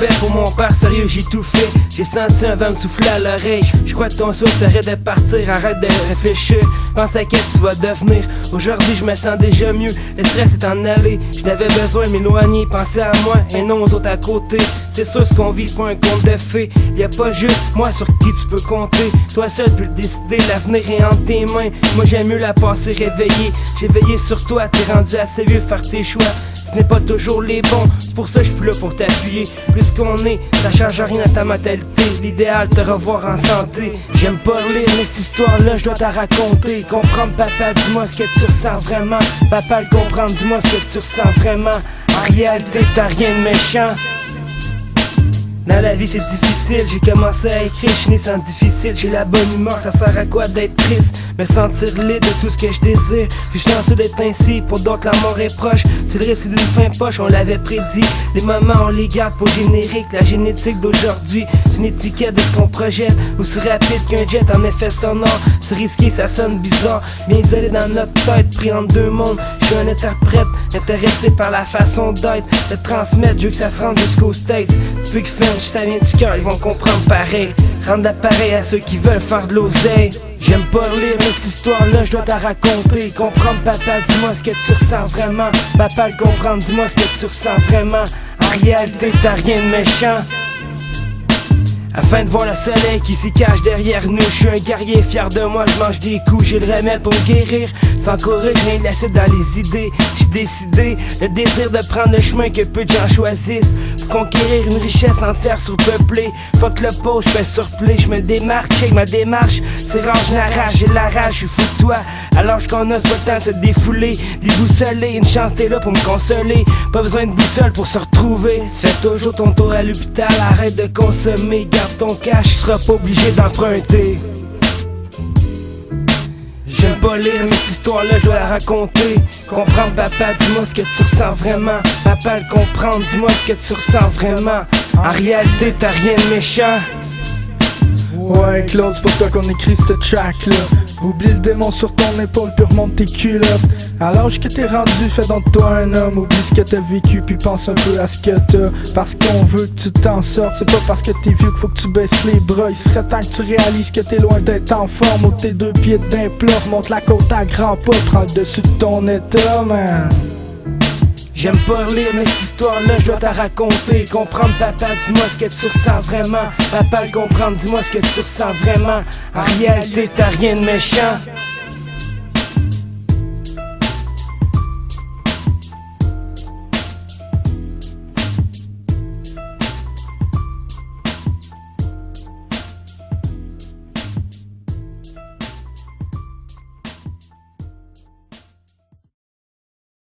fait pour mon père, sérieux j'ai tout fait. J'ai senti un vent me souffler à l'oreille. Je crois que ton souhait serait de partir, arrête de réfléchir. Pense à qu'est-ce que tu vas devenir. Aujourd'hui je me sens déjà mieux, le stress est en allé. Je n'avais besoin de m'éloigner, penser à moi et non aux autres à côté. C'est sûr ce qu'on vit c'est pas un conte de fées. Y'a pas juste moi sur qui tu peux compter. Toi seul peux le décider, l'avenir est entre tes mains. Moi j'aime mieux la passer réveillée. J'ai veillé sur toi, t'es rendu assez vieux faire tes choix. Ce n'est pas toujours les bons, c'est pour ça que je suis plus là pour t'appuyer. Plus qu'on est, ça change rien à ta mentalité. L'idéal, te revoir en santé. J'aime pas lire mais cette histoire-là, je dois te raconter. Comprendre papa, dis-moi ce que tu ressens vraiment. Papa le comprendre, dis-moi ce que tu ressens vraiment. En réalité, t'as rien de méchant. Dans la vie c'est difficile, j'ai commencé à écrire, je suis né sans difficile. J'ai la bonne humeur, ça sert à quoi d'être triste? Me sentir libre de tout ce que je désire. Je suis chanceux d'être ainsi, pour d'autres la mort est proche. C'est le récit d'une fin poche, on l'avait prédit. Les moments on les garde pour générique. La génétique d'aujourd'hui, c'est une étiquette de ce qu'on projette. Aussi rapide qu'un jet en effet sonore. C'est risqué, ça sonne bizarre. Bien isolé dans notre tête, pris entre deux mondes. Je suis un interprète, intéressé par la façon d'être. De transmettre, je veux que ça se rende jusqu'aux States. Tu peux que faire, ça vient du cœur, ils vont comprendre pareil. Rendre l'appareil à ceux qui veulent faire de l'oseille. J'aime pas lire mais cette histoire-là, je dois te raconter. Comprendre papa, dis-moi ce que tu ressens vraiment. Papa le comprendre, dis-moi ce que tu ressens vraiment. En réalité, t'as rien de méchant. Afin de voir le soleil qui s'y cache derrière nous. Je suis un guerrier fier de moi, je mange des coups. J'ai le remède pour me guérir. Sans courir, je viens de la suite dans les idées. J'ai décidé, le désir de prendre le chemin que peu de gens choisissent. Pour conquérir une richesse entière surpeuplée. Fuck le pot, je fais surplay. Je me démarque, check ma démarche. C'est rare, je n'arrache, j'ai la rage, je suis fou de toi. Alors qu'on a, c'est pas le temps de se défouler. Déboussoler, une chance t'es là pour me consoler. Pas besoin de boussole pour se retrouver. Tu fais toujours ton tour à l'hôpital, arrête de consommer. Garde ton cash, tu seras pas obligé d'emprunter. J'aime pas lire mais cette histoire-là, je dois la raconter. Comprendre papa, dis-moi ce que tu ressens vraiment. Papa le comprendre, dis-moi ce que tu ressens vraiment. En réalité, t'as rien de méchant. Ouais Claude, c'est pour toi qu'on écrit ce track là. Oublie le démon sur ton épaule puis remonte tes culottes. À l'âge que t'es rendu, fais donc toi un homme. Oublie ce que t'as vécu puis pense un peu à ce que t'as. Parce qu'on veut que tu t'en sortes. C'est pas parce que t'es vieux qu'il faut que tu baisses les bras. Il serait temps que tu réalises que t'es loin d'être en forme. Ôte tes deux pieds d'un plat, remonte la côte à grands pas. Prends le dessus de ton état, man. J'aime pas lire mais cette histoire-là, je dois te raconter. Comprendre papa, dis-moi ce que tu ressens vraiment. Papa le comprendre, dis-moi ce que tu ressens vraiment. En réalité, t'as rien de méchant.